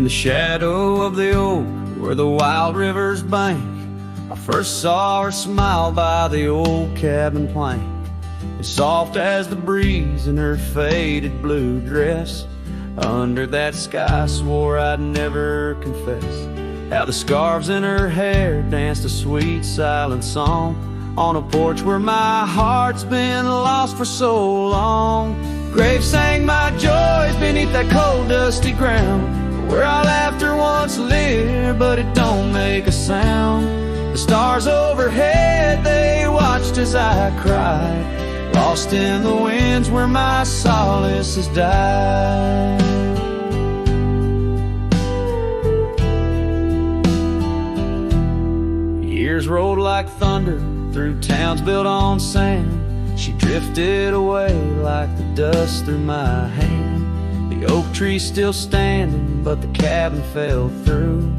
In the shadow of the oak where the wild rivers bank, I first saw her smile by the old cabin plank. As soft as the breeze in her faded blue dress, under that sky I swore I'd never confess. How the scarves in her hair danced a sweet silent song on a porch where my heart's been lost for so long. Graves sang my joys beneath that cold dusty ground, where our laughter once lived, but it don't make a sound. The stars overhead, they watched as I cried, lost in the winds where my solace has died. Years rolled like thunder through towns built on sand. She drifted away like the dust through my hand. The oak tree's still standing, but the cabin fell through,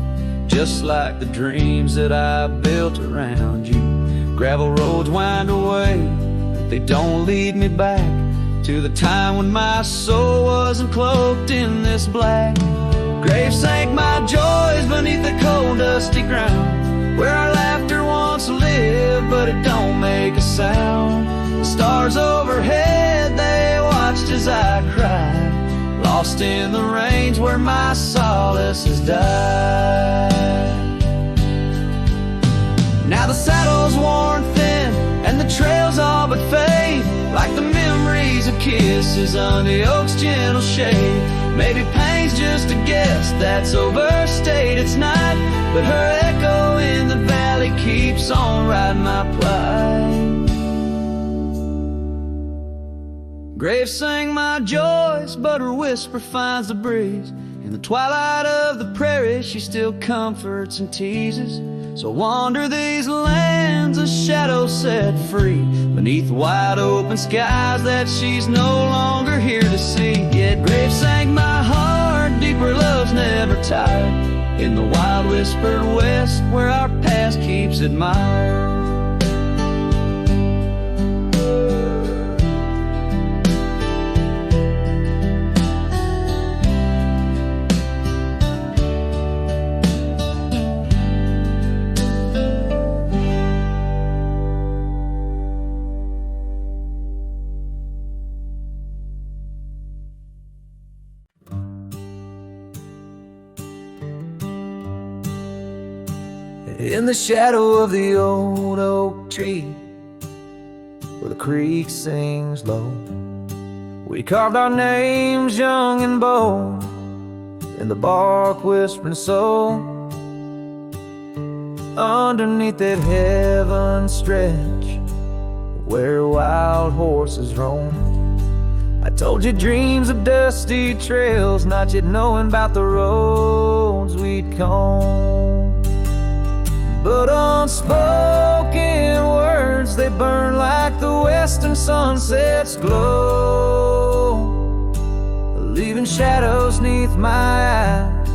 just like the dreams that I built around you. Gravel roads wind away, but they don't lead me back to the time when my soul wasn't cloaked in this black. Graves sank my joys beneath the cold dusty ground, where our laughter once lived, but it don't make a sound. The stars overhead, they watched as I cried, lost in the range where my solace has died. Now the saddle's worn thin and the trails all but fade, like the memories of kisses under the oak's gentle shade. Maybe pain's just a guess that's overstayed, it's not, but her echo in the valley keeps on riding my plight. Graves sang my joys, but her whisper finds the breeze. In the twilight of the prairie, she still comforts and teases. So wander these lands, a shadow set free, beneath wide open skies that she's no longer here to see. Yet Graves sang my heart deep where love's never tired, in the wild whispered west where our past keeps admired. In the shadow of the old oak tree, where the creek sings low, we carved our names young and bold in the bark whispering soul. Underneath that heaven stretch where wild horses roam, I told you dreams of dusty trails, not yet knowing about the roads we'd comb. But unspoken words, they burn like the western sunset's glow, leaving shadows neath my eyes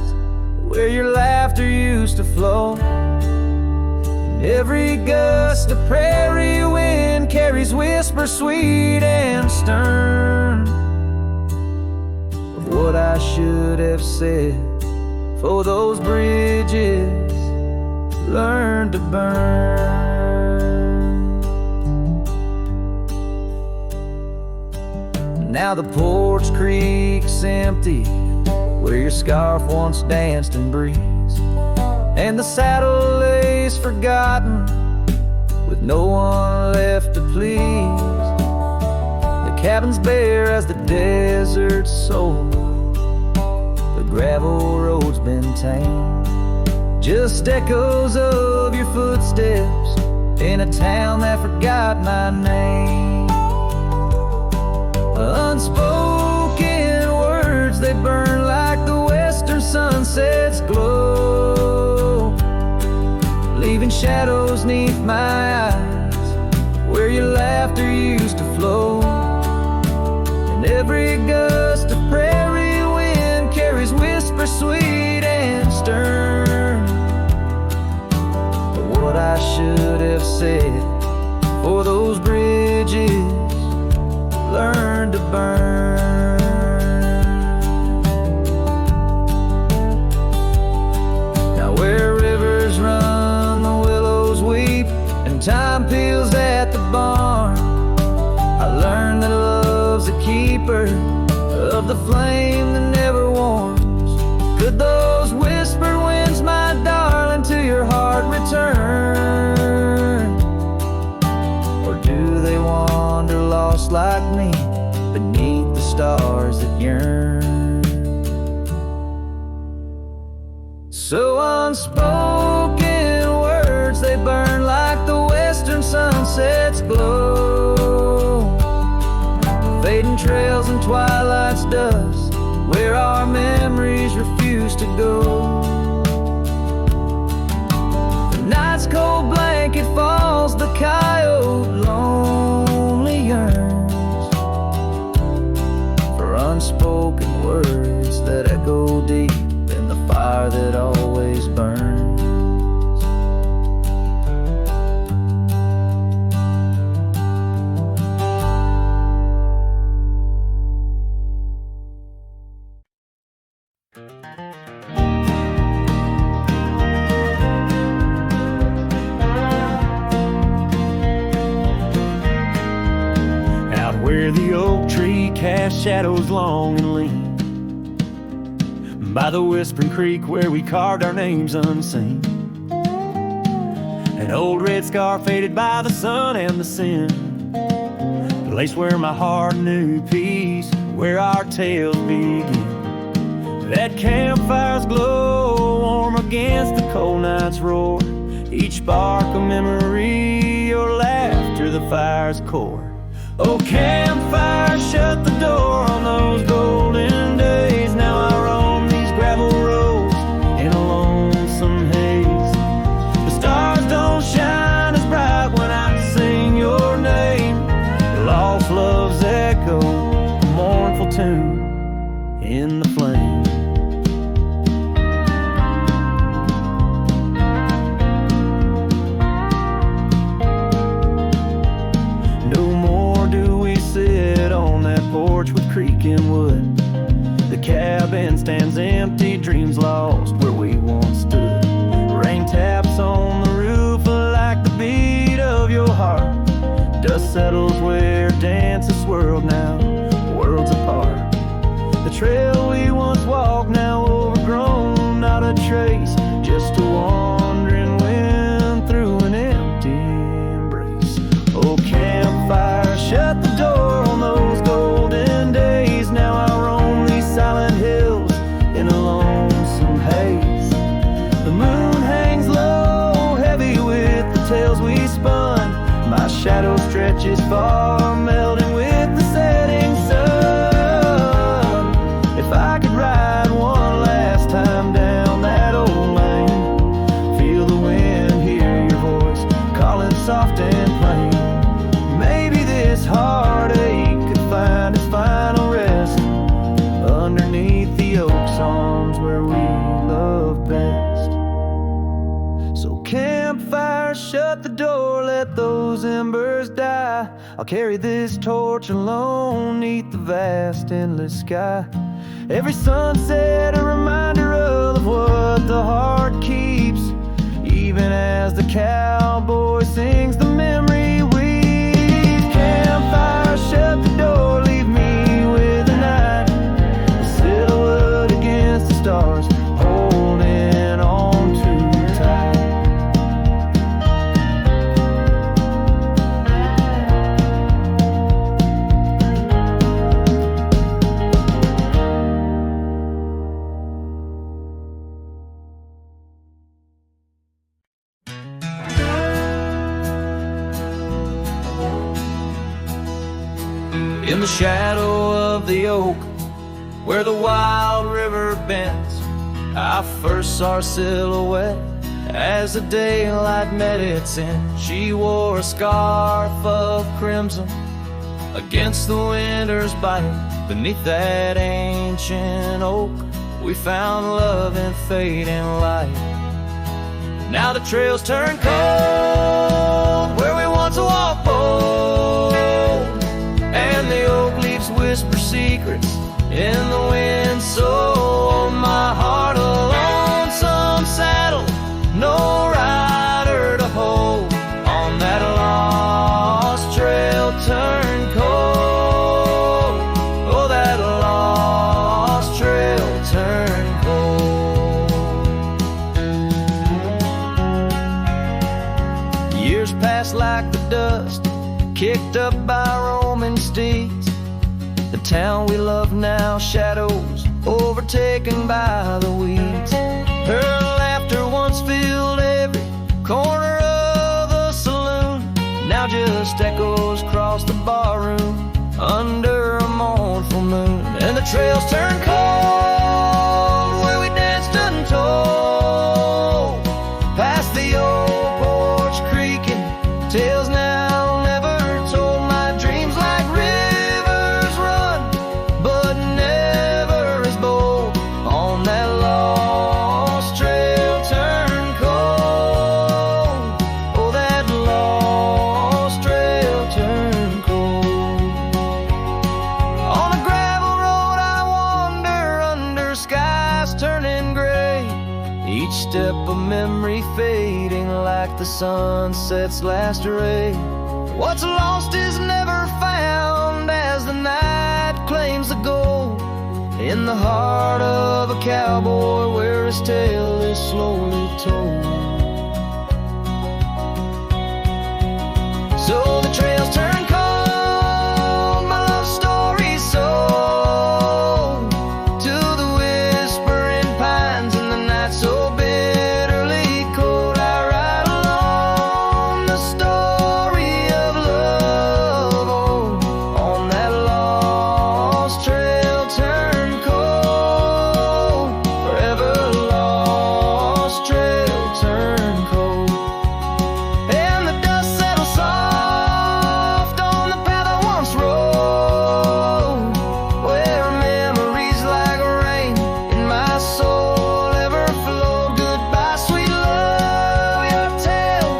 where your laughter used to flow. And every gust of prairie wind carries whispers sweet and stern of what I should have said, for those bridges learn to burn. Now the porch creek's empty, where your scarf once danced in breeze, and the saddle lays forgotten, with no one left to please. The cabin's bare as the desert's soul, the gravel road's been tamed, just echoes of your footsteps in a town that forgot my name. Unspoken words, they burn like the western sunset's glow, leaving shadows neath my eyes where your laughter used to flow. And every gust of prairie wind carries whispers sweet and stern, what I should have said, for those bridges learn to burn. flame that never warms? Could those whispered winds, my darling, to your heart return? Or do they wander lost like me beneath the stars that yearn? So unspoken words, they burn like the western sunset's glow, fading trails and twilight's dust, where our memories refuse to go. The night's cold blanket falls, the coyote lonely yearns for unspoken words that echo deep in the fire that always burns. Where the oak tree casts shadows long and lean, by the whispering creek where we carved our names unseen, an old red scar faded by the sun and the sin, the place where my heart knew peace, where our tales begin. That campfire's glow warm against the cold night's roar, each spark a memory, your laughter the fire's core. Oh, campfire, shut the door on those golden days. Now I roam these gravel roads in a lonesome haze. The stars don't shine as bright when I sing your name. Lost love's echo, a mournful tune in the flame. Porch with creaking wood, the cabin stands empty, dreams lost where we once stood. Rain taps on the roof like the beat of your heart. Dust settles where dances swirled, now worlds apart. The trail we once walked, now overgrown, not a trace, just a wandering wind through an empty embrace. Oh, campfire, shut the door on those golden days. Now I roam these silent hills in a lonesome haze. The moon hangs low, heavy with the tales we spun. My shadow stretches far, melting with the setting sun. If I could ride one last time down that old lane, feel the wind, hear your voice calling soft and plain. Maybe this heartache could find its final rest underneath the oak's arms where we love best. So campfire, shut the door, let those embers die. I'll carry this torch alone neath the vast endless sky. Every sunset a reminder of what the heart keeps, even as the cowboy sings the memory weaves. Campfire, shut the door, leave me with the night, a silhouette against the stars, holding on too tight. In the shadow of the oak, where the wild river bends, I first saw her silhouette as the daylight met its end. She wore a scarf of crimson against the winter's bite. Beneath that ancient oak, we found love in fading light. Now the trails turn cold where we once walked bold, and the oak leaves whisper secrets in the wind. So my heart a lonesome saddle, no rider to hold on that lost trail turn cold. Oh, that lost dust, kicked up by roaming steeds. The town we love now, shadows overtaken by the weeds. Her laughter once filled every corner of the saloon, now just echoes across the barroom under a mournful moon. And the trails turn cold where we danced untold, past the old porch creaking, tales now never told. My dreams like rivers run, but never as bold. On that lost trail turn cold, oh that lost trail turn cold. On a gravel road I wander under skies turning gray, each step a memory fading like the sunset's last ray. What's lost is never found as the night claims the gold in the heart of a cowboy where his tale is slowly told. So the trails turn cold, my love story's sold to the whispering pines in the night so bitterly cold. I ride along the story of love, oh, on that lost trail turn cold, forever lost trail turn cold. And the dust settles soft on the path I once rode, where memories like rain in my soul ever flow. Goodbye, sweet love, your tale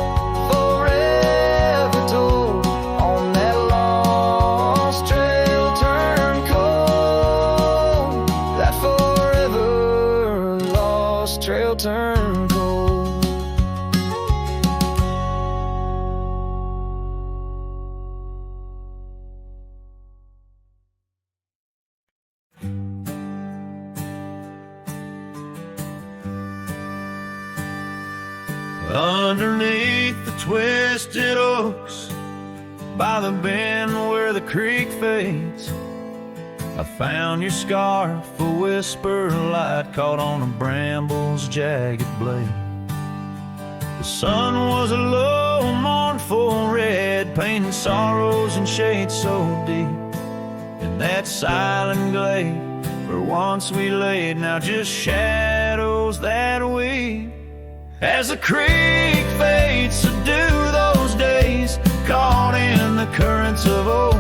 forever told. On that lost trail turn cold, that forever lost trail turn cold. Underneath the twisted oaks, by the bend where the creek fades, I found your scarf, a whisper light caught on a bramble's jagged blade. The sun was a low, mournful red, painting sorrows in shades so deep. In that silent glade where once we laid, now just shadows that weep. As the creek fades, so do those days, caught in the currents of old.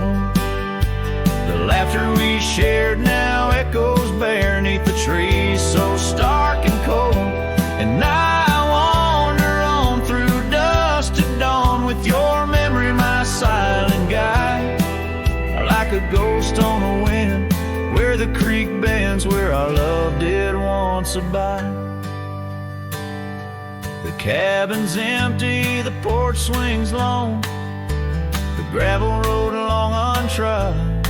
The laughter we shared now echoes beneath the trees so stark and cold. And I wander on through dust to dawn with your memory, my silent guide, like a ghost on the wind where the creek bends, where our love did once abide. The cabin's empty, the porch swings long, the gravel road long untried.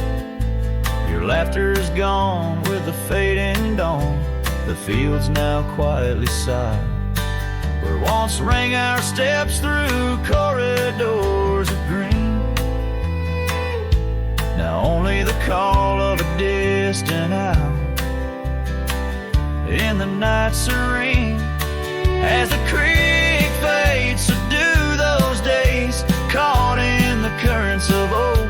Your laughter's gone with the fading dawn, the fields now quietly sigh. Where once rang our steps through corridors of green, now only the call of a distant owl in the night serene. As the creek fades, so do those days, caught in the currents of old.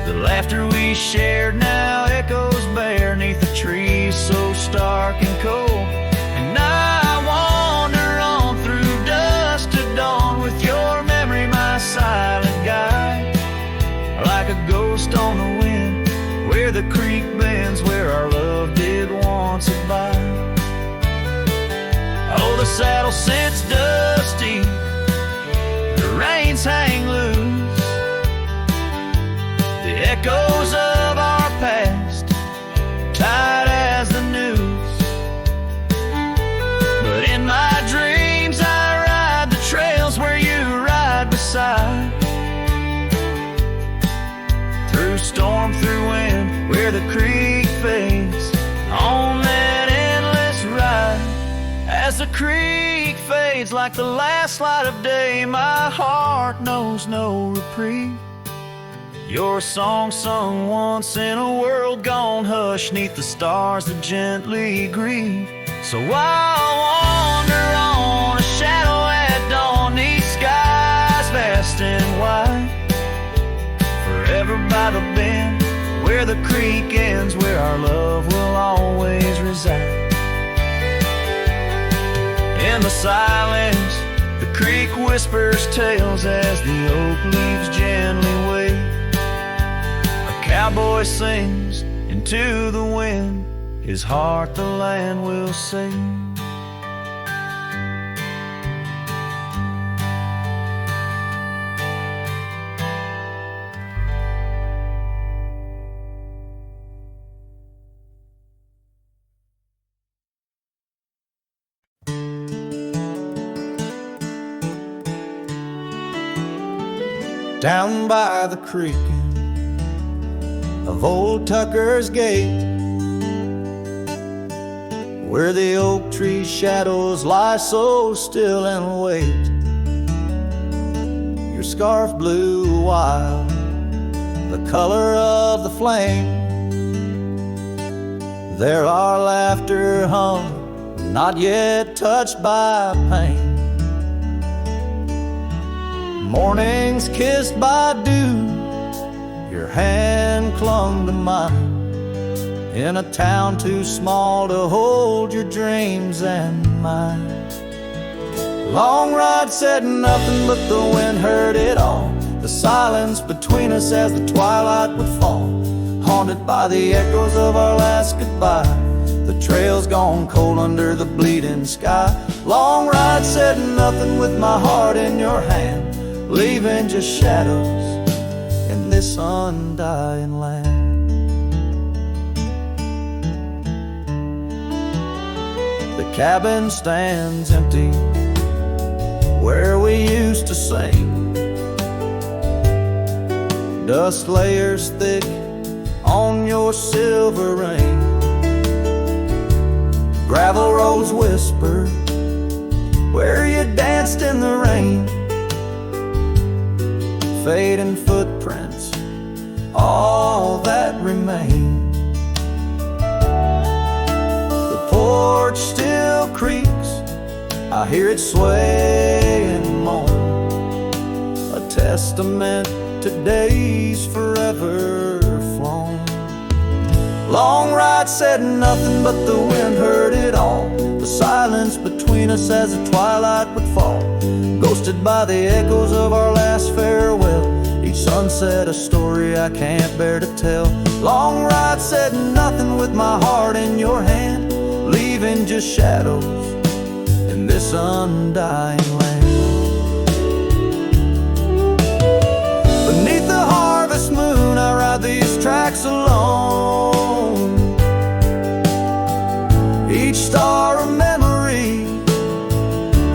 The laughter we shared now echoes beneath the trees so stark and cold. And I wander on through dust to dawn with your memory, my silent guide, like a ghost on the wind where the creek bends, where our love did once abide. Oh, the saddle sits dusty, the reins hang loose, the echoes of our past tied as the news. But in my dreams I ride the trails where you ride beside, through storm, through wind, where the creek fades, on that endless ride. As As the creek fades like the last light of day, my heart knows no reprieve. You're a song sung once in a world gone hush, 'neath the stars that gently grieve. So I'll wander on, a shadow at dawn, 'neath skies vast and wide, forever by the bend where the creek ends, where our love will always reside. In the silence, the creek whispers tales as the oak leaves gently wave. A cowboy sings into the wind, his heart the land will sing. Down by the creek of old Tucker's Gate, where the oak tree shadows lie so still and wait, your scarf blew wild, the color of the flame. There our laughter hung, not yet touched by pain. Mornings kissed by dew, your hand clung to mine, in a town too small to hold your dreams and mine. Long ride said nothing, but the wind heard it all, the silence between us as the twilight would fall, haunted by the echoes of our last goodbye, the trail's gone cold under the bleeding sky. Long ride said nothing with my heart in your hand, leaving just shadows in this undying land. The cabin stands empty where we used to sing, dust layers thick on your silver ring, gravel roads whisper where you danced in the rain, fading footprints, all that remain. The porch still creaks, I hear it sway and moan, a testament to days forever flown. Long ride said nothing, but the wind heard it all, the silence between us as the twilight would fall, ghosted by the echoes of our last farewell, each sunset a story I can't bear to tell. Long ride said nothing with my heart in your hand, leaving just shadows in this undying land. Beneath the harvest moon I ride these tracks alone, each star a memory,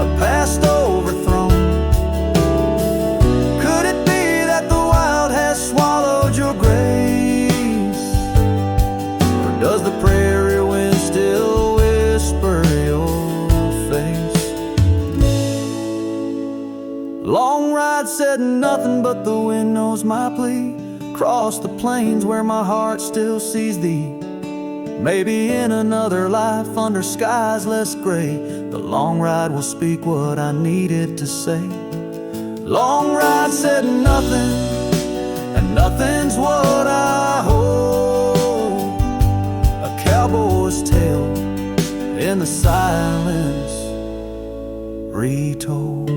a past overthrown. Could it be that the wild has swallowed your grace, or does the prairie wind still whisper your face? Long ride said nothing, but the wind knows my plea, across the plains where my heart still sees thee. Maybe in another life under skies less gray, the long ride will speak what I needed to say. Long ride said nothing, and nothing's what I hold, a cowboy's tale in the silence retold.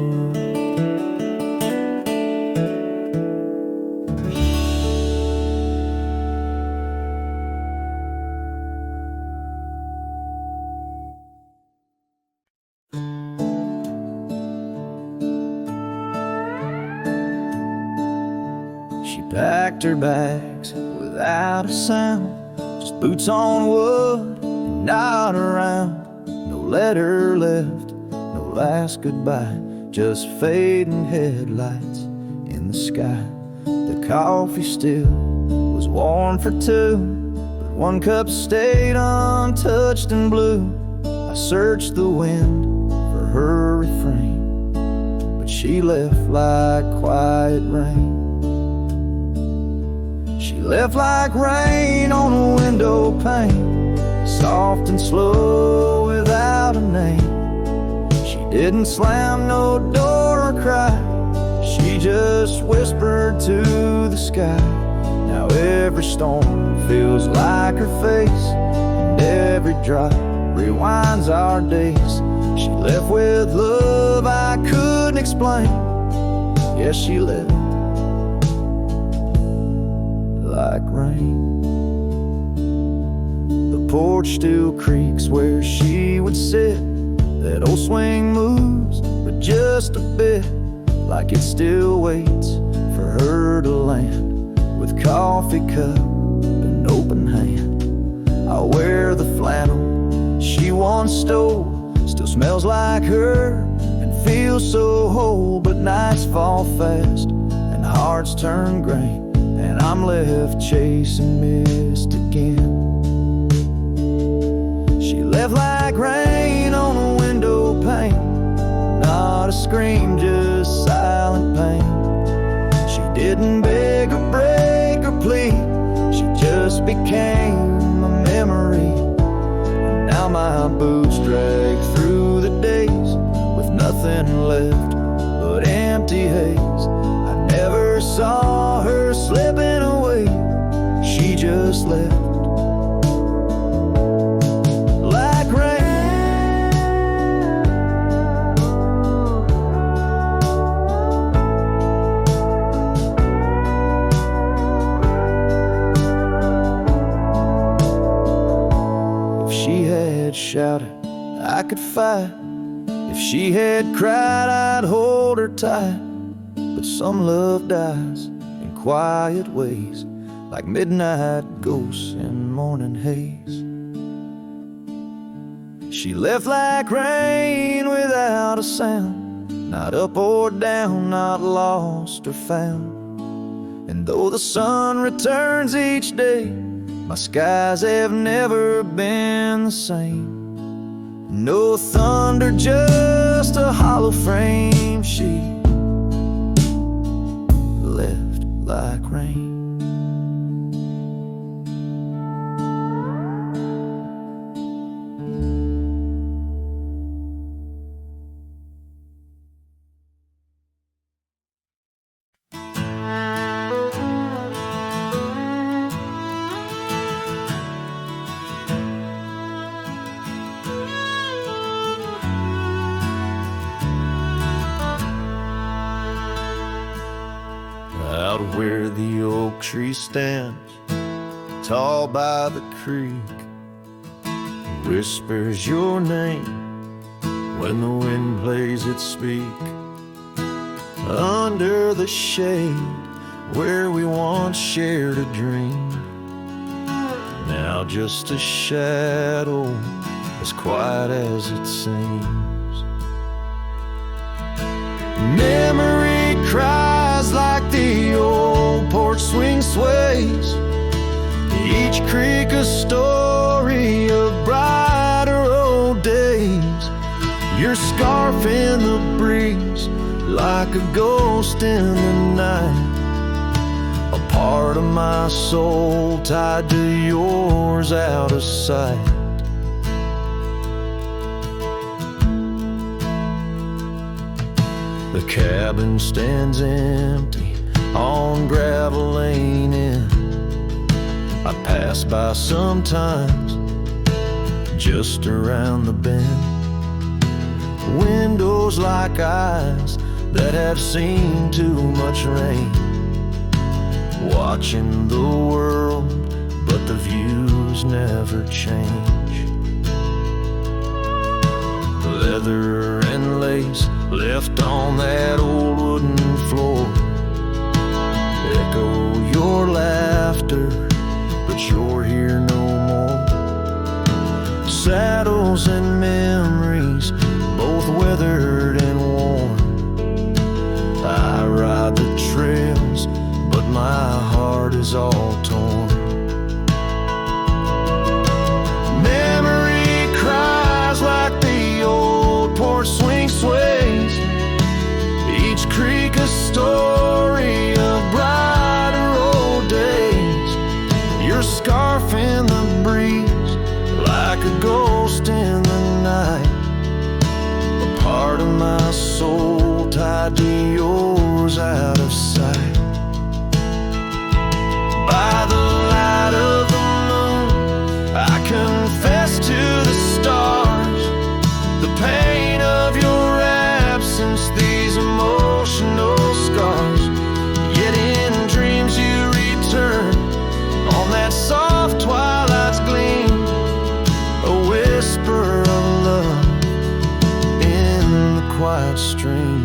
Packed her bags without a sound, just boots on wood and not around. No letter left, no last goodbye, just fading headlights in the sky. The coffee still was warm for two, but one cup stayed untouched and blue. I searched the wind for her refrain, but she left like quiet rain. She left like rain on a window pane, soft and slow without a name. She didn't slam no door or cry, she just whispered to the sky. Now every storm feels like her face, and every drop rewinds our days. She left with love I couldn't explain. Yes, she left like rain. The porch still creaks where she would sit. That old swing moves, but just a bit, like it still waits for her to land. With coffee cup and open hand, I'll wear the flannel she once stole. Still smells like her and feels so whole. But nights fall fast and hearts turn gray, and I'm left chasing mist again. She left like rain on a window pane, not a scream, just silent pain. She didn't beg or break or plead, she just became a memory. And now my boots drag through the days with nothing left but empty haze. I never saw her slipping away, she just left like rain. If she had shouted, I could fight. If she had cried, I'd hold her tight. But some love dies in quiet ways, like midnight ghosts in morning haze. She left like rain without a sound, not up or down, not lost or found. And though the sun returns each day, my skies have never been the same. No thunder, just a hollow frame. She left like rain. Out where the oak tree stands, tall by the creek, whispers your name when the wind plays its speak. Under the shade where we once shared a dream, now just a shadow as quiet as it seems. Memory cries like the old porch swing sways, each creak a story of brighter old days. Your scarf in the breeze, like a ghost in the night, a part of my soul tied to yours out of sight. The cabin stands empty on gravel lane in. I pass by sometimes just around the bend. Windows like eyes that have seen too much rain, watching the world, but the views never change. Leather and lace left on that old wooden floor echo your laughter, but you're here no more. Saddles and memories, both weathered and worn. I ride the trails, but my heart is all torn. Memory cries like a ghost in the night, a part of my soul tied to yours out of sight. By the light of the moon, I confess to the stars the pain of your absence, these emotional scars. Yet in dreams you return on that soft twilight's gleam, a whisper of love in the quiet stream.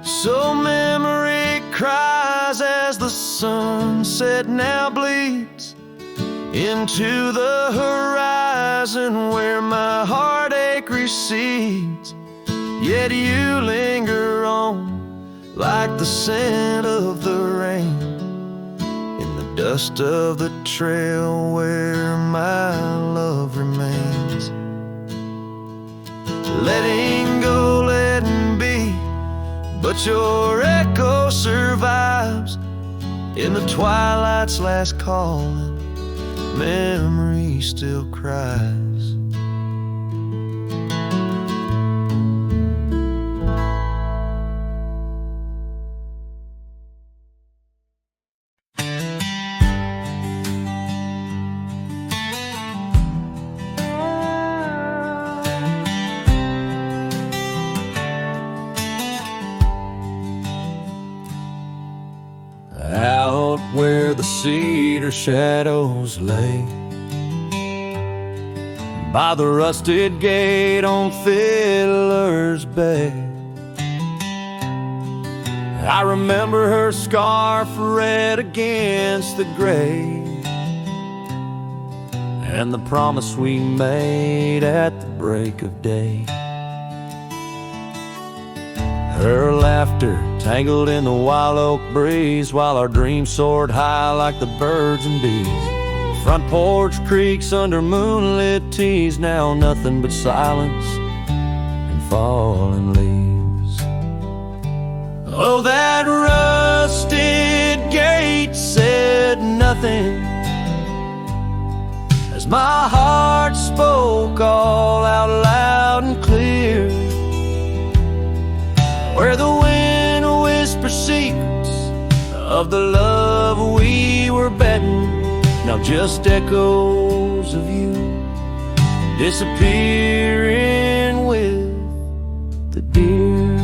So memory cries as the sunset now bleeds into the horizon where my heartache recedes. Yet you linger on like the scent of the rain in the dust of the trail where my love remains. Letting go, letting be, but your echo survives in the twilight's last calling. Memory still cries. Out where the cedar shadows lay, by the rusted gate on Fiddler's Bay, I remember her scarf red against the gray, and the promise we made at the break of day. Her laughter tangled in the wild oak breeze, while our dreams soared high like the birds and bees. Front porch creaks under moonlit teas, now nothing but silence and falling leaves. Oh, that rusted gate said nothing as my heart spoke all out loud and clear, where the wind whispers secrets of the love we were betting. Now just echoes of you disappearing with the deer.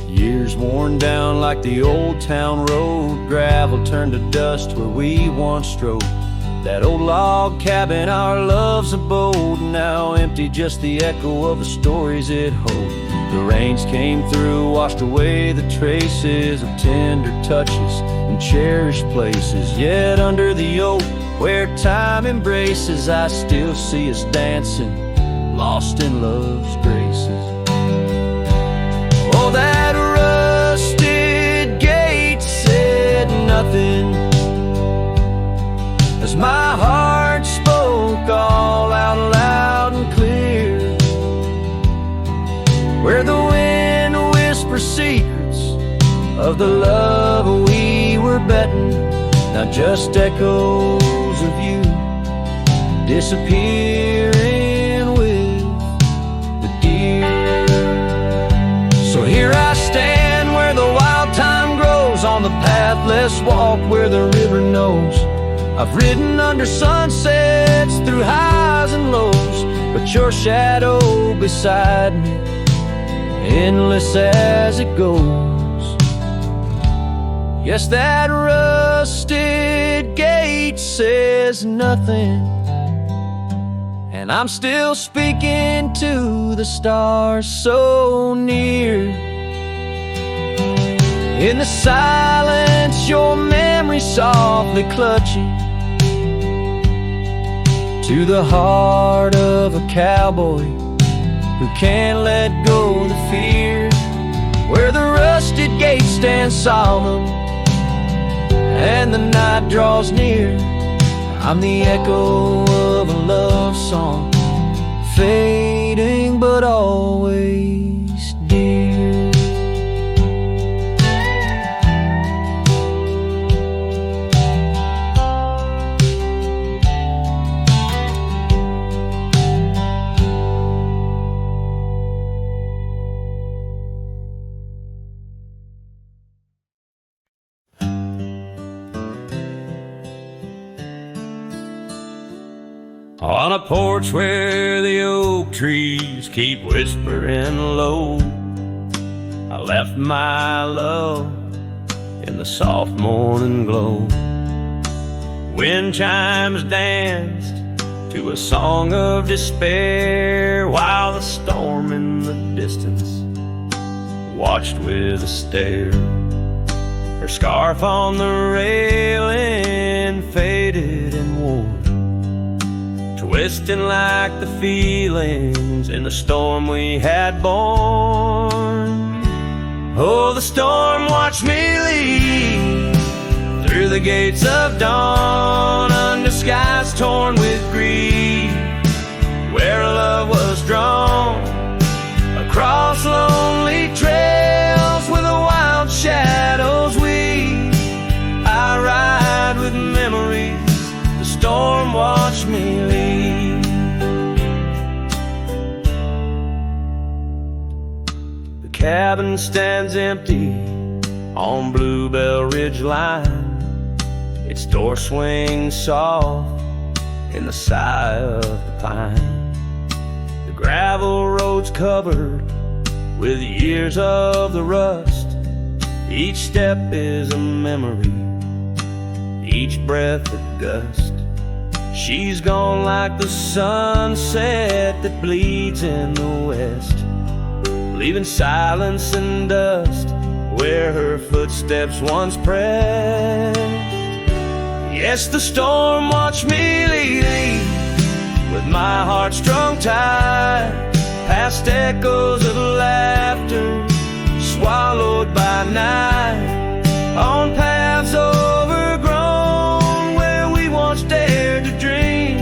Years worn down like the old town road, gravel turned to dust where we once strode. That old log cabin, our love's abode, now empty, just the echo of the stories it holds. The rains came through, washed away the traces of tender touches and cherished places. Yet under the oak, where time embraces, I still see us dancing, lost in love's graces. Oh, that rusted gate said nothing as my heart spoke all out loud and clear, where the wind whispers secrets of the love we were betting. Now just echoes of you disappearing with the deer. So here I stand where the wild thyme grows, on the path less walked where the river knows. I've ridden under sunsets through highs and lows, but your shadow beside me, endless as it goes. Yes, that rusted gate says nothing, and I'm still speaking to the stars so near. In the silence, your memory softly clutching to the heart of a cowboy who can't let go of the fear, where the rusted gate stands solemn and the night draws near. I'm the echo of a love song fading but always dear. On a porch where the oak trees keep whispering low, I left my love in the soft morning glow. Wind chimes danced to a song of despair, while the storm in the distance watched with a stare. Her scarf on the railing faded and wore, twisting like the feelings in the storm we had borne. Oh, the storm watched me leave through the gates of dawn, under skies torn with grief, where love was drawn, across lonely trails where the wild shadows weave. I ride with memories, the storm watched me leave. The cabin stands empty on Bluebell Ridge line, its door swings soft in the sigh of the pine. The gravel road's covered with years of the rust, each step is a memory, each breath a gust. She's gone like the sunset that bleeds in the west, leaving silence and dust where her footsteps once pressed. Yes, the storm watched me leave with my heart strung tight, past echoes of laughter swallowed by night, on paths overgrown where we once dared to dream.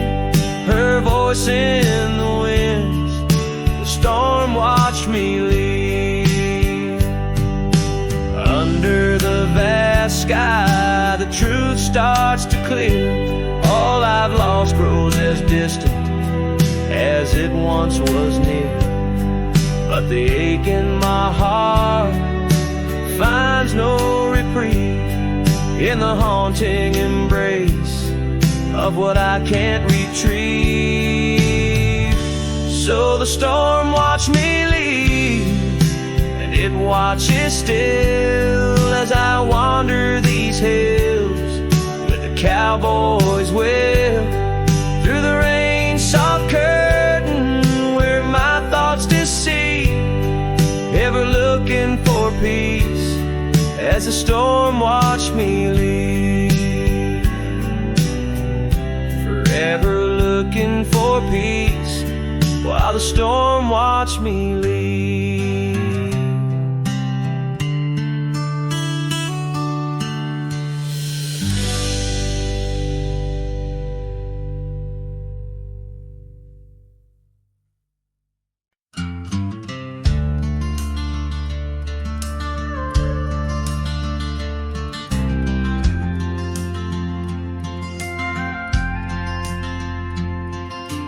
Her voice in the winds, the storm watched me leave. Under the vast sky, the truth starts to clear. All I've lost grows as distant as it once was near, but the ache in my heart finds no reprieve in the haunting embrace of what I can't retrieve. So the storm watched me leave, and it watches still as I wander these hills with the cowboy's will, through the rain soft curtain where my thoughts deceive, ever looking for peace as the storm watched me leave. Forever looking for peace while the storm watched me leave.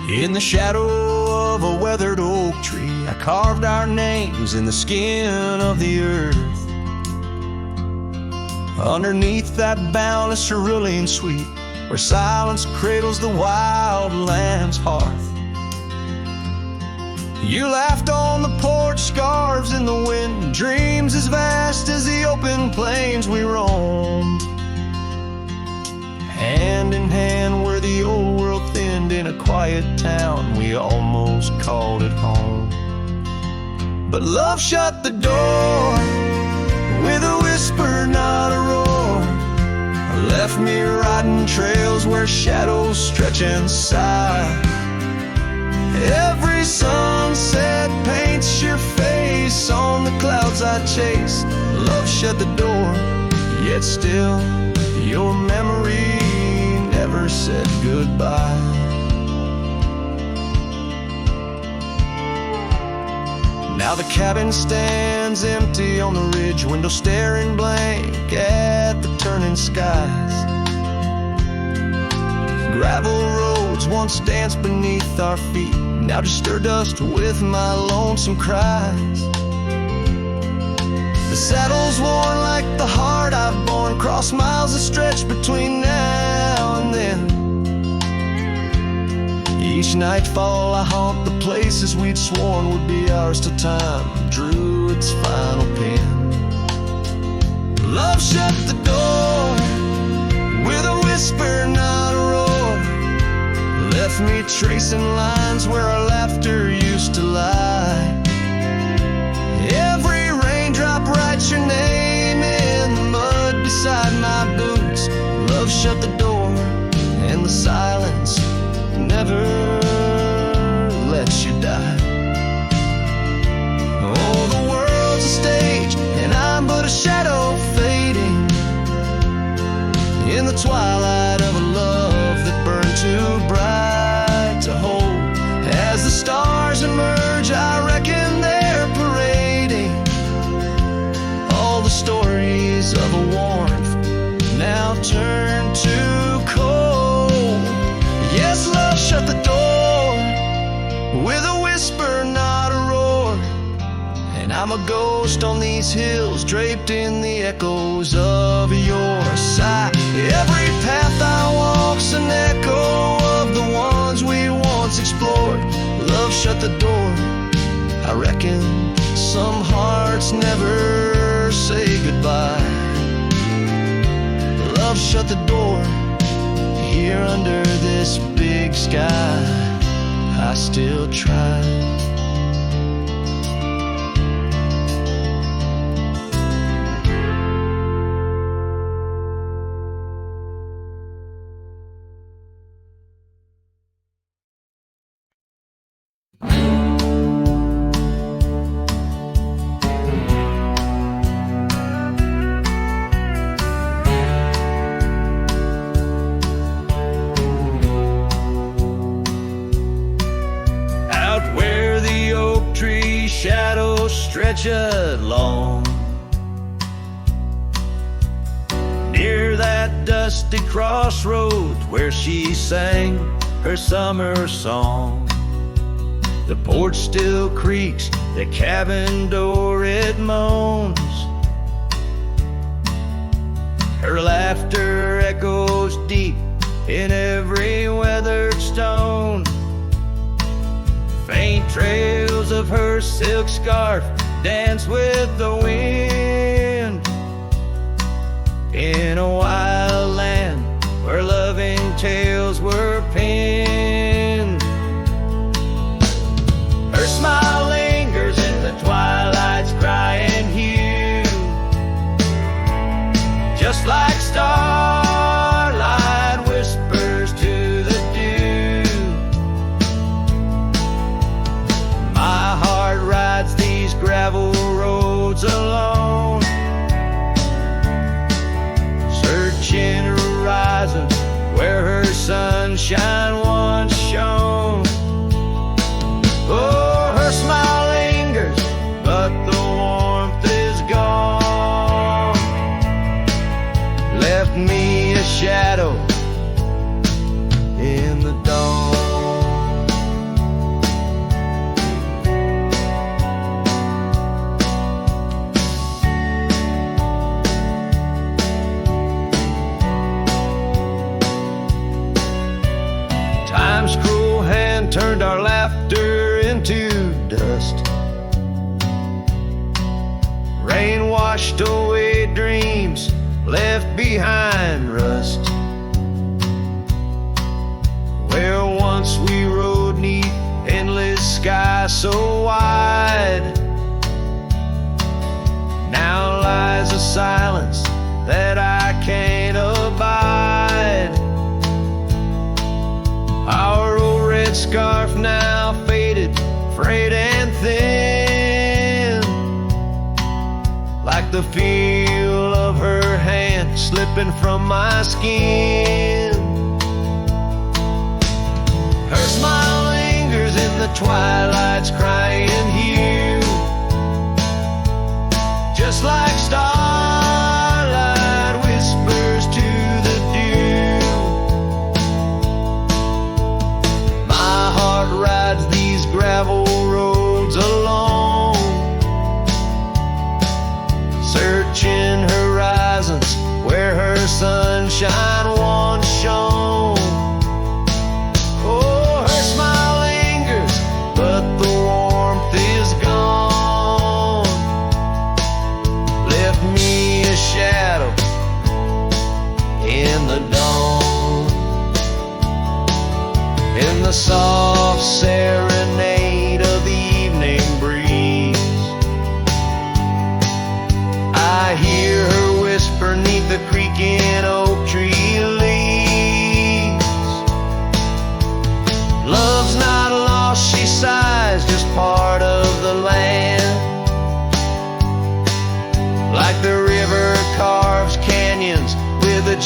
In the shadow of a weathered oak tree, I carved our names in the skin of the earth. Underneath that boundless cerulean sweet, where silence cradles the wild land's hearth. You laughed on the porch, scarves in the wind, dreams as vast as the open plains we roamed. Hand in hand where the old world thinned, in a quiet town we almost called it home. But love shut the door with a whisper, not a roar, left me riding trails where shadows stretch and sigh. Every sunset paints your face on the clouds I chased. Love shut the door, yet still your memory never said goodbye. Now the cabin stands empty on the ridge, window staring blank at the turning skies. Gravel roads once danced beneath our feet, now just stir dust with my lonesome cries. The saddle's worn like the heart I've borne, cross miles that stretch between now and then. Each nightfall I haunt the places we'd sworn would be ours till time drew its final pen. Love shut the door with a whisper, not a roar. Left me tracing lines where our laughter used to lie. Every raindrop writes your name in the mud beside my boots. Love shut the door and the silence never lets you die. Oh, the world's a stage and I'm but a shadow fading in the twilight of a love that burned too bright to hold. As the stars emerge, I reckon they're parading all the stories of a warmth now turned to cold. Yes, love shut the door with a whisper, not a roar. And I'm a ghost on these hills, draped in the echoes of your sigh. Every path I walk's an echo of the ones we once explored. Love shut the door. I reckon some hearts never say goodbye. Love shut the door. Here under this big sky, I still try. Shadows stretch along near that dusty crossroads where she sang her summer song. The porch still creaks, the cabin door it moans. Her laughter echoes deep in every weathered stone. Faint trails of her silk scarf dance with the wind in a wild land where loving tales were penned. Her smile lingers in the twilight's crying hue, just like starlight whispers to the dew. My heart rides these gravel roads alone, searching horizons where her sunshine once shone. Oh, her smile lingers, but the warmth is gone. Left me a shadow in the dawn. Time's cruel hand turned our laughter into dust. Rain washed away dreams, left behind rust. Where once we rode 'neath endless sky so wide, now lies a silence that I can't abide. Our old red scarf now faded, frayed and thin, like the feel of her hand slipping from my skin. Her smile lingers in the twilight's crying hue,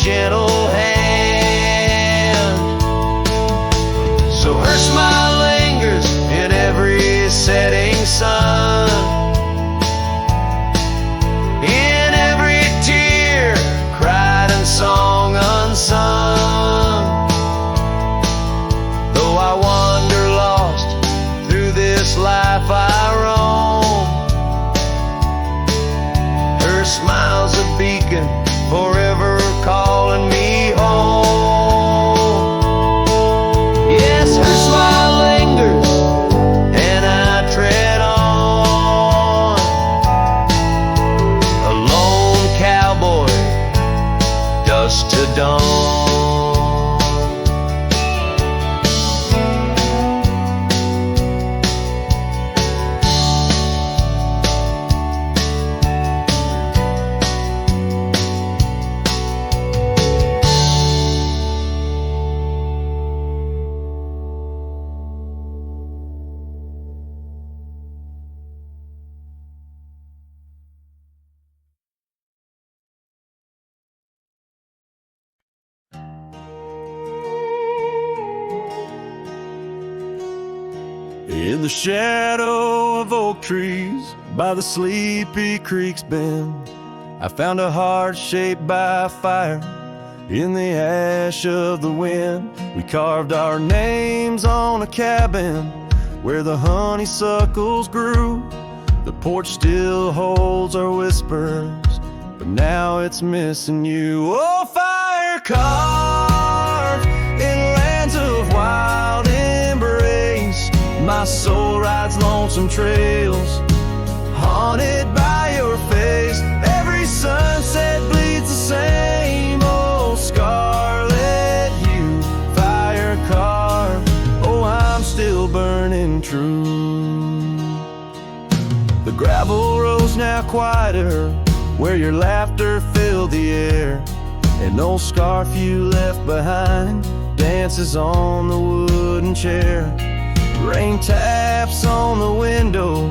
gentle hand. So her smile lingers in every setting sun, in every tear cried and song unsung. Though I wander lost through this life I roam, her smile's a beacon forever calling me home. Yes, her smile lingers and I tread on, a lone cowboy, dusk to dawn. In the shadow of oak trees by the sleepy creek's bend, I found a heart shaped by fire in the ash of the wind. We carved our names on a cabin where the honeysuckles grew. The porch still holds our whispers, but now it's missing you. Oh, fire carved in lands of wild embrace, my soul rides lonesome trails, haunted by your face. Every sunset bleeds the same old scarlet hue, fire carved. Oh, I'm still burning true. The gravel road's now quieter, where your laughter filled the air. An old scarf you left behind dances on the wooden chair. Rain taps on the window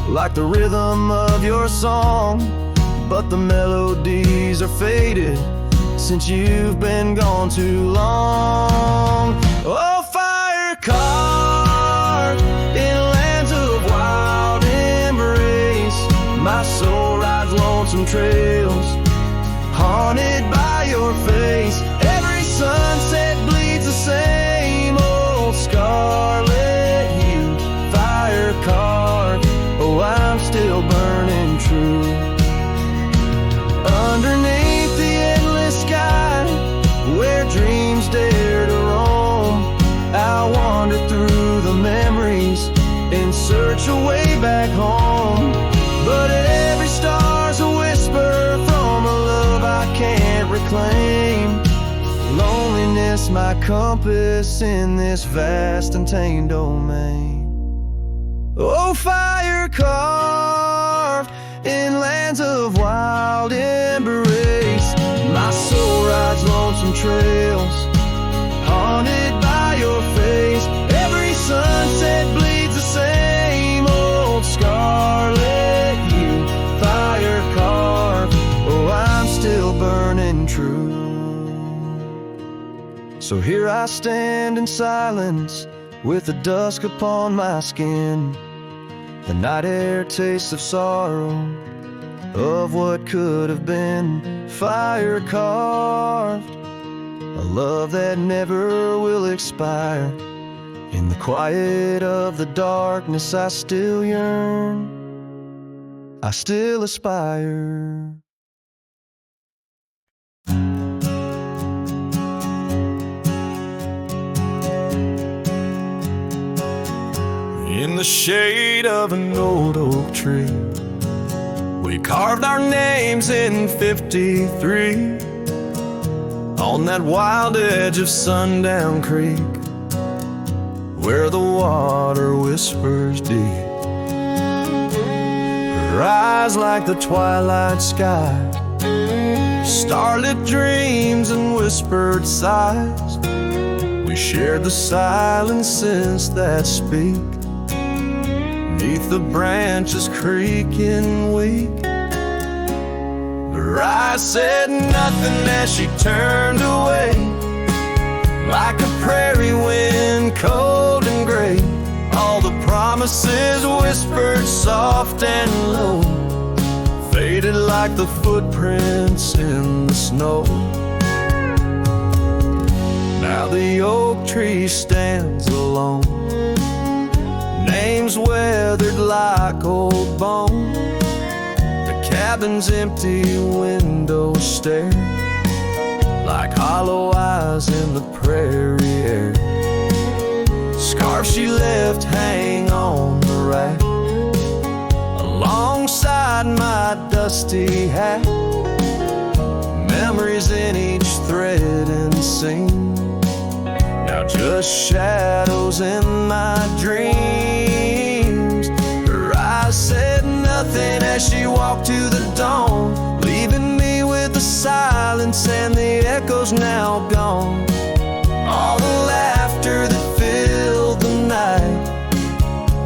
like the rhythm of your song, but the melodies are faded since you've been gone too long. Oh, fire carved in lands of wild embrace, my soul rides lonesome trails, haunted by your face. Every sunset bleeds the same old scarlet hue, fire carved. Oh, I'm still burning true. Underneath the endless sky, where dreams dare to roam, I wander through the memories in search of way back home. But every star's a whisper from a love I can't reclaim. Loneliness my compass in this vast and tamed domain. Oh, fire carved in lands of wild embrace, my soul rides lonesome trails, haunted by your face. Every sunset bleeds the same old scarlet hue, fire carved. Oh, I'm still burning true. So here I stand in silence with the dusk upon my skin. The night air tastes of sorrow, of what could have been. Fire carved, a love that never will expire. In the quiet of the darkness I still yearn, I still aspire. In the shade of an old oak tree, we carved our names in 53 on that wild edge of Sundown Creek, where the water whispers deep. Her eyes like the twilight sky, starlit dreams and whispered sighs. We shared the silences that speak neath the branches creaking weak. I said nothing as she turned away, like a prairie wind, cold and gray. All the promises whispered soft and low, faded like the footprints in the snow. Now the oak tree stands alone, names weathered like old bone. The cabin's empty windows stare like hollow eyes in the prairie air. Scarf she left hang on the rack alongside my dusty hat. Memories in each thread and seam, now just shadows in my dreams. Her eyes said nothing as she walked to the dawn, leaving me with the silence and the echoes now gone. All the laughter that filled the night,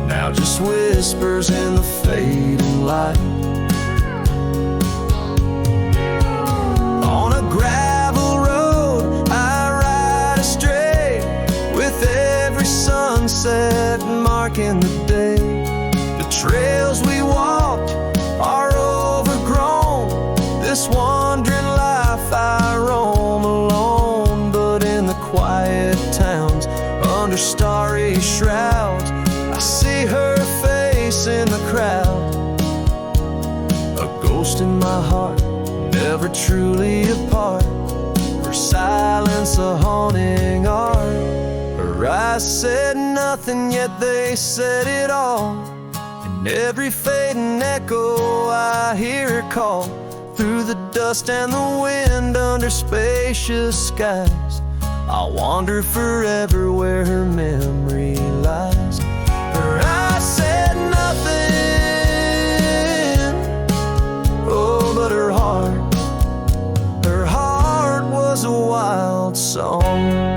now just whispers in the fading light. On a gravel road I ride astray, with every sunset marking the day. The trails we walked are overgrown, this wandering life I roam alone. But in the quiet towns, under starry shrouds, I see her face in the crowd. A ghost in my heart, never truly apart, her silence a haunting art. Her eyes said nothing, yet they said it all. In every fading echo I hear her call, through the dust and the wind, under spacious skies. I'll wander forever where her memory lies. Her eyes said nothing, oh, but her heart was a wild song.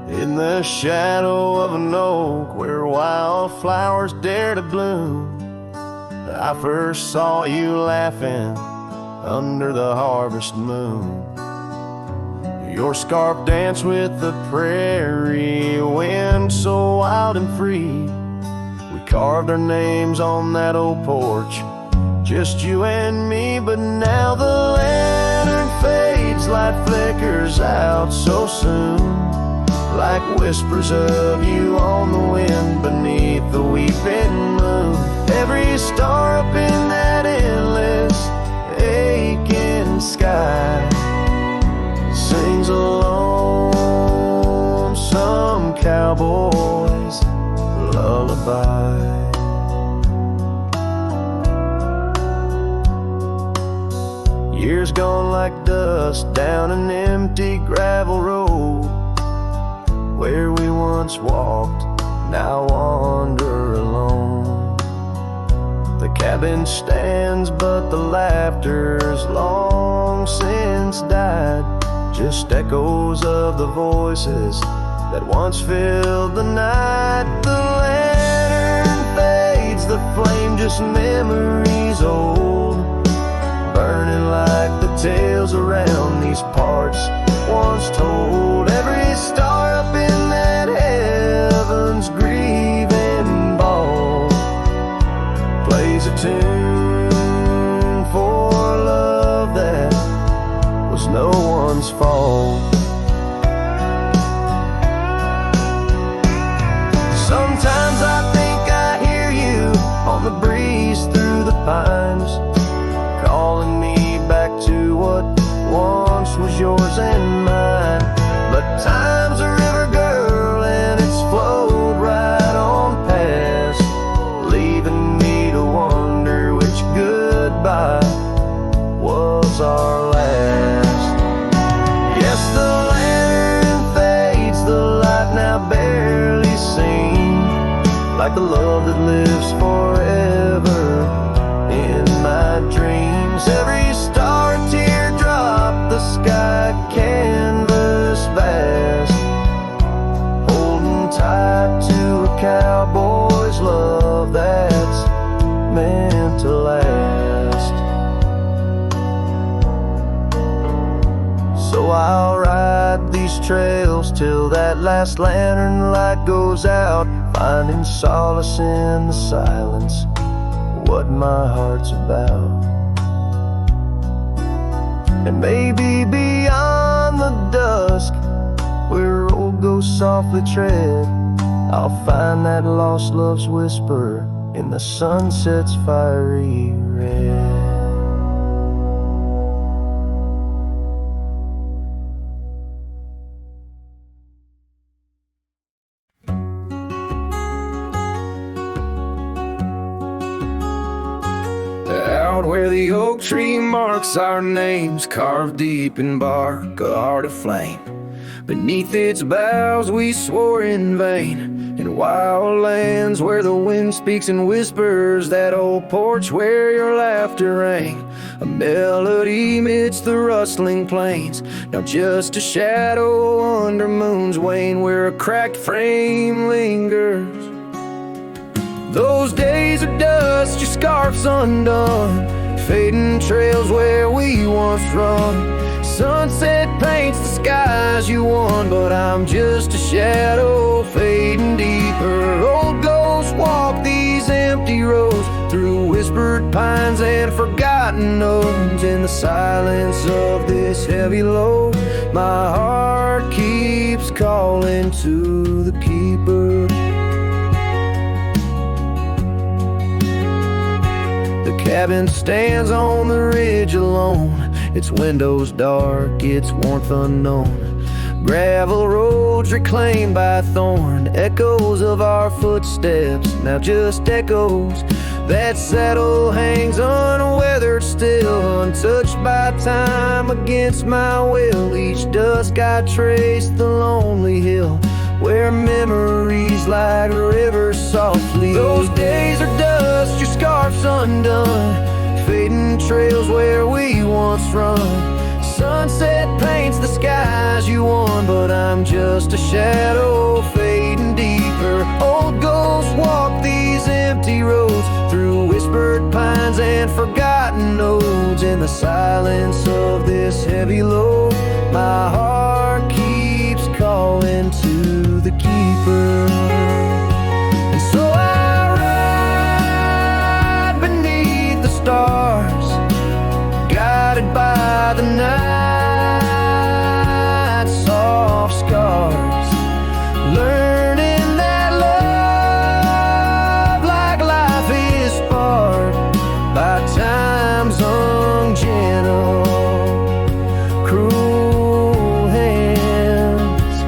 In the shadow of an oak where wildflowers dare to bloom, I first saw you laughing under the harvest moon. Your scarf danced with the prairie wind, so wild and free. We carved our names on that old porch, just you and me. But now the lantern fades, light flickers out so soon, like whispers of you on the wind beneath the weeping moon. Every star up in that endless aching sky sings a lonesome cowboy's lullaby. Years gone like dust down an empty gravel road, where we once walked, now wander alone. The cabin stands, but the laughter's long since died, just echoes of the voices that once filled the night. The lantern fades, the flame just memories old, burning like the tales around these parts once told. Every star up in that heaven's grieving ball plays a tune for love that was no one's fault. Sometimes I think I hear you on the breeze through the pines, calling me back to what once was the love that lives forever in my dreams. Every star a teardrop, the sky canvas vast, holding tight to a cowboy's love that's meant to last. So I'll ride these trails till that last lantern light goes out, finding solace in the silence, what my heart's about. And maybe beyond the dusk, where old ghosts softly tread, I'll find that lost love's whisper in the sunset's fiery red. Out where the oak tree marks our names, carved deep in bark, a heart aflame. Beneath its boughs we swore in vain. In wild lands where the wind speaks and whispers, that old porch where your laughter rang, a melody midst the rustling plains. Now just a shadow under moon's wane, where a cracked frame lingers. Those days of dust, your scarf's undone, fading trails where we once run. Sunset paints the skies you won, but I'm just a shadow fading deeper. Old ghosts walk these empty roads, through whispered pines and forgotten notes. In the silence of this heavy load, my heart keeps calling to the keeper. The cabin stands on the ridge alone, its windows dark, its warmth unknown. Gravel roads reclaimed by thorn, echoes of our footsteps, now just echoes. That saddle hangs unweathered still, untouched by time against my will. Each dusk I trace the lonely hill, where memories like rivers softly. Those days are dust, your scarf's undone, fading trails where we once run. Sunset paints the skies you won, but I'm just a shadow fading deeper. Old ghosts walk these empty roads, through whispered pines and forgotten notes. In the silence of this heavy load, my heart keeps calling to the keeper. And so I ride beneath the stars, guided by the night's soft scars, learning that love, like life, is sparked by time's ungentle, cruel hands.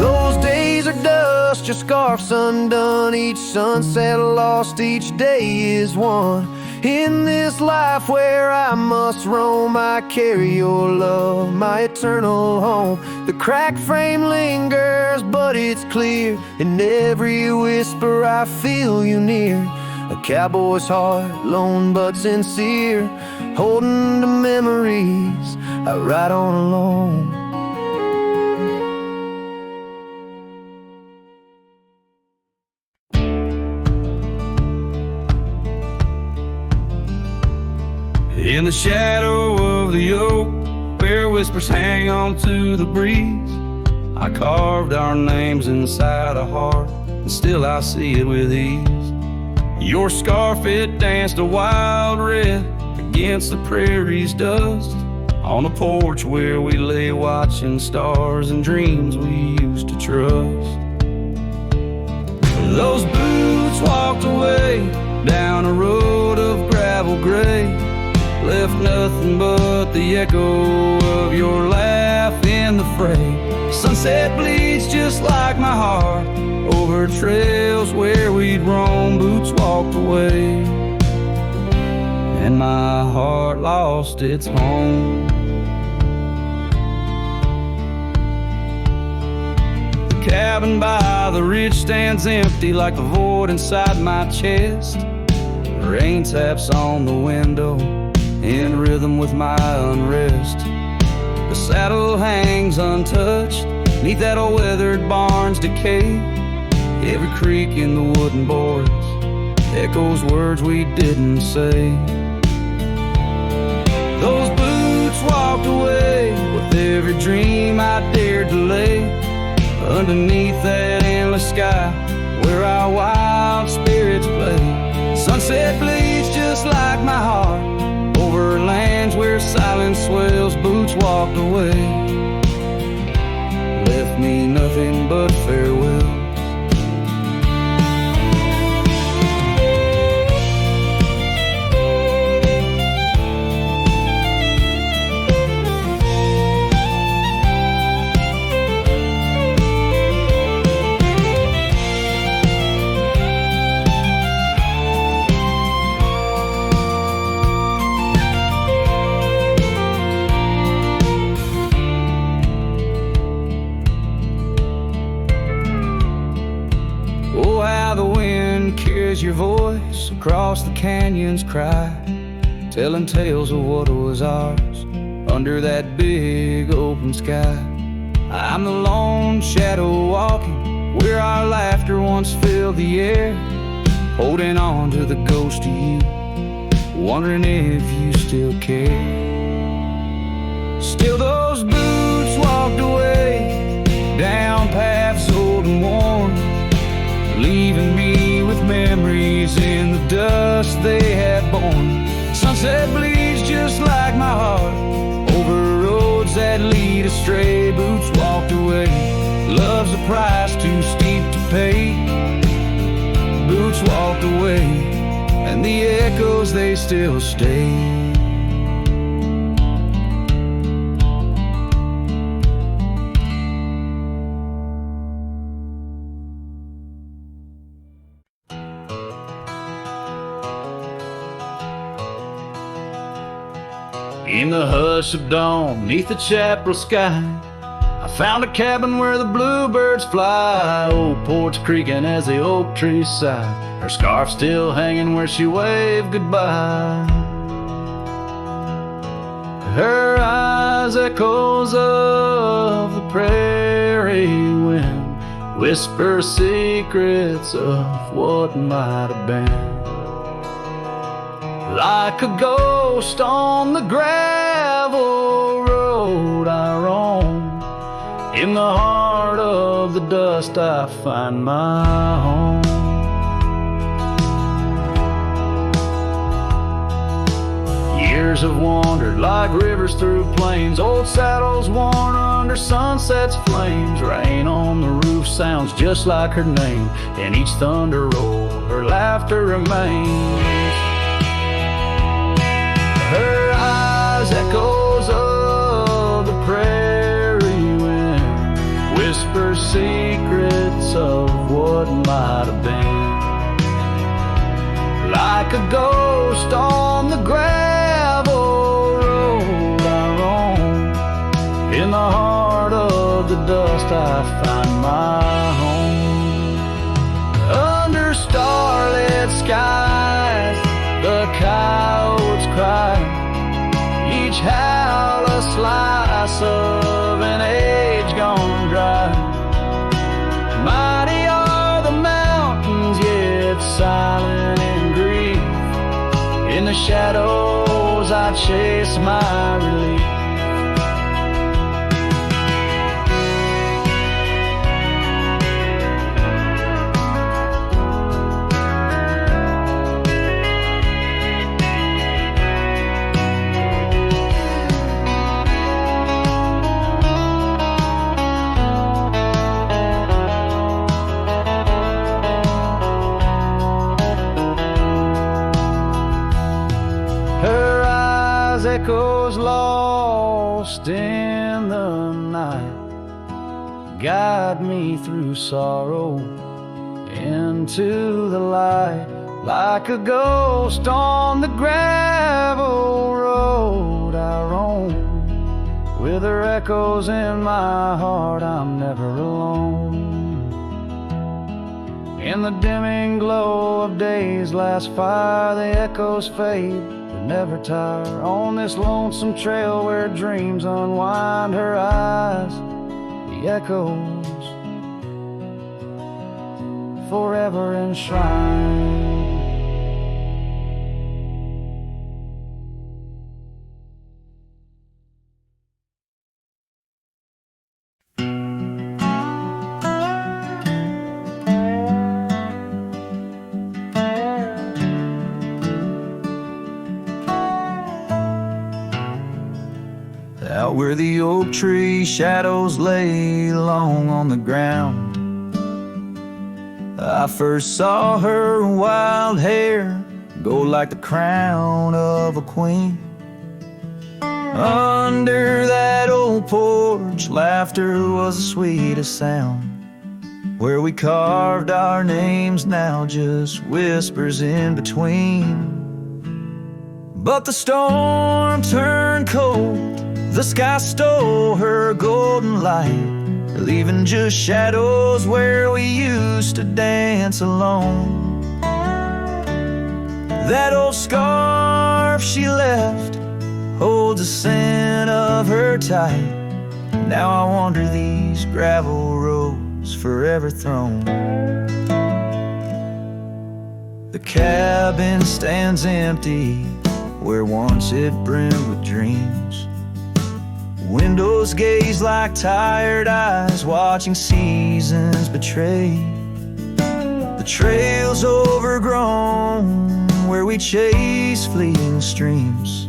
Those days are dust, your scarf's undone, each sunset lost, each day is won. In this life where I must roam, I carry your love, my eternal home. The cracked frame lingers, but it's clear, in every whisper I feel you near. A cowboy's heart, lone but sincere, holding to memories I ride on alone. In the shadow of the oak, where whispers hang on to the breeze, I carved our names inside a heart, and still I see it with ease. Your scarf, it danced a wild red against the prairie's dust, on a porch where we lay watching stars and dreams we used to trust. Those boots walked away down a road of gravel gray, left nothing but the echo of your laugh in the fray. Sunset bleeds just like my heart, over trails where we'd roam, boots walked away, and my heart lost its home. The cabin by the ridge stands empty like the void inside my chest. Rain taps on the window in rhythm with my unrest. The saddle hangs untouched neath that old weathered barn's decay. Every creak in the wooden boards echoes words we didn't say. Those boots walked away with every dream I dared to lay underneath that endless sky where our wild spirits play. Sunset bleeds just like my heart over lands where silence swells. Boots walked away, left me nothing but farewell. Your voice across the canyon's cry, telling tales of what was ours under that big open sky. I'm the lone shadow walking where our laughter once filled the air, holding on to the ghost of you, wondering if you still care. Still those boots walked away down paths old and worn, leaving me with memories in the dust they had borne. Sunset bleeds just like my heart over roads that lead astray. Boots walked away, love's a price too steep to pay. Boots walked away, and the echoes they still stay. In the hush of dawn, neath the chapel sky, I found a cabin where the bluebirds fly. Old porch creaking as the oak trees sigh, her scarf still hanging where she waved goodbye. Her eyes echoes of the prairie wind, whisper secrets of what might have been. Like a ghost on the gravel road I roam, in the heart of the dust I find my home. Years have wandered like rivers through plains, old saddles worn under sunset's flames. Rain on the roof sounds just like her name, in each thunder roll her laughter remains. Her eyes echoes of the prairie wind, whisper secrets of what might have been. Like a ghost on the gravel road I roam, in the heart of the dust I find my home. Under starlit skies the coyotes cry, each howl a slice of an age gone dry. Mighty are the mountains, yet silent in grief. In the shadows I chase my relief. Echoes lost in the night, guide me through sorrow into the light, like a ghost on the gravel road I roam. With her echoes in my heart, I'm never alone. In the dimming glow of day's last fire, the echoes fade but never tire. On this lonesome trail where dreams unwind, her eyes, the echoes forever enshrined. Out where the oak tree shadows lay long on the ground, I first saw her wild hair go like the crown of a queen. Under that old porch, laughter was the sweetest sound. Where we carved our names, now just whispers in between. But the storm turned cold, the sky stole her golden light, leaving just shadows where we used to dance alone. That old scarf she left holds the scent of her tight. Now I wander these gravel roads forever thrown. The cabin stands empty where once it brimmed with dreams. Windows gaze like tired eyes watching seasons betray. The trail's overgrown where we chase fleeting streams.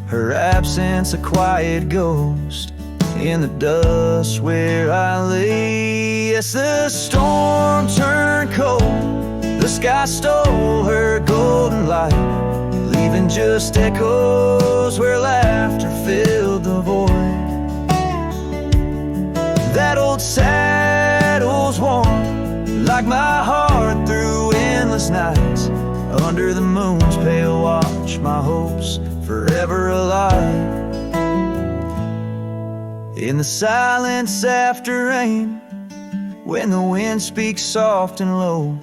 Her absence a quiet ghost in the dust where I lay. Yes, the storm turned cold, the sky stole her golden light, leaving just echoes where laughter filled the void. That old saddle's warm like my heart through endless nights. Under the moon's pale watch, my hopes forever alive. In the silence after rain, when the wind speaks soft and low,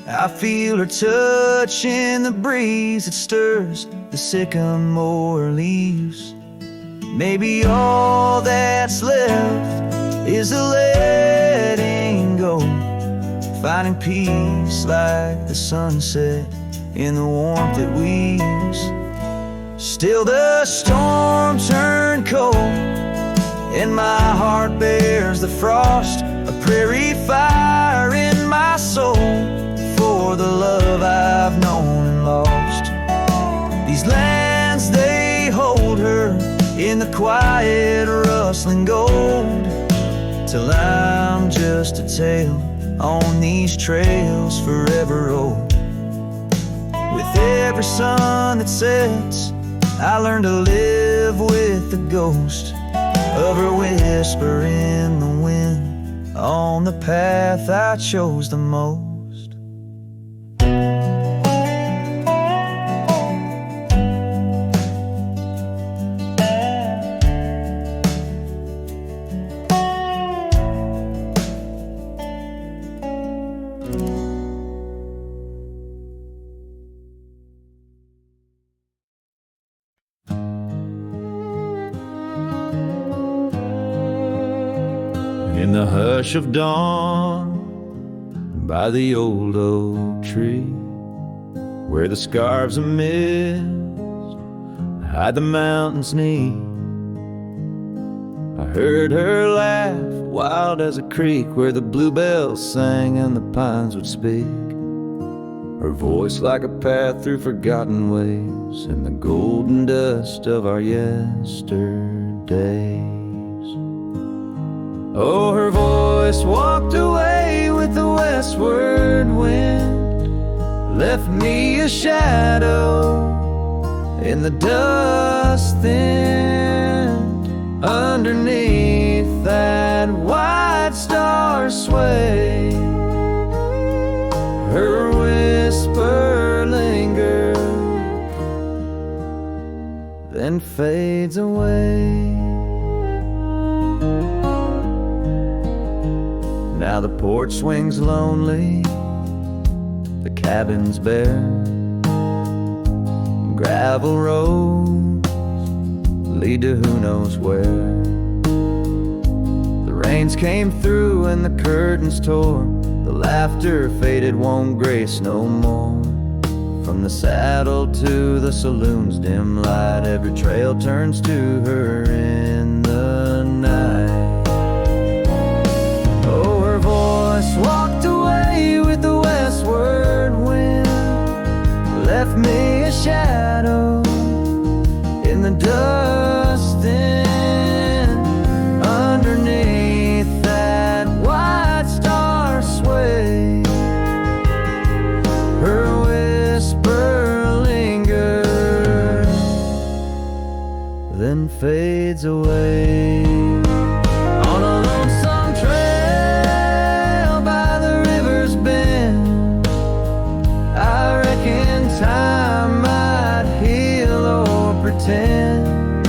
I feel her touch in the breeze that stirs the sycamore leaves. Maybe all that's left is a letting go, finding peace like the sunset in the warmth it weaves. Still the storm turned cold, and my heart bears the frost, a prairie fire in my soul for the love I've known and lost. These lands, they hold her in the quiet rustling gold, till I'm just a tale on these trails forever old. With every sun that sets, I learn to live with the ghost of her whisper in the wind on the path I chose the most. In the hush of dawn, by the old oak tree, where the scarves of mist hide the mountain's knee, I heard her laugh, wild as a creek, where the bluebells sang and the pines would speak. Her voice like a path through forgotten ways in the golden dust of our yesterdays. Oh, her voice walked away with the westward wind, left me a shadow in the dust thinned. Underneath that white star sway, her whisper lingers, then fades away. Now the porch swings lonely, the cabin's bare, gravel roads lead to who knows where. The rains came through and the curtains tore, the laughter faded, won't grace no more. From the saddle to the saloon's dim light, every trail turns to her in the night. Oh, her voice walked away with the westward wind, left me a shadow in the dust, and underneath that white star sway, her whisper lingers, then fades away. On a lonesome trail by the river's bend, I reckon time might heal or pretend,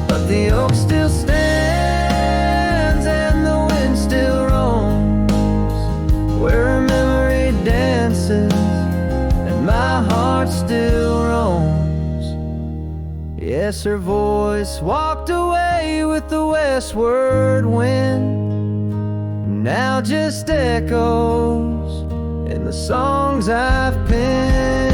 but the oak still stands and the wind still roams where her memory dances and my heart still roams. Yes, her voice walked away with the westward wind, now just echoes in the songs I've penned.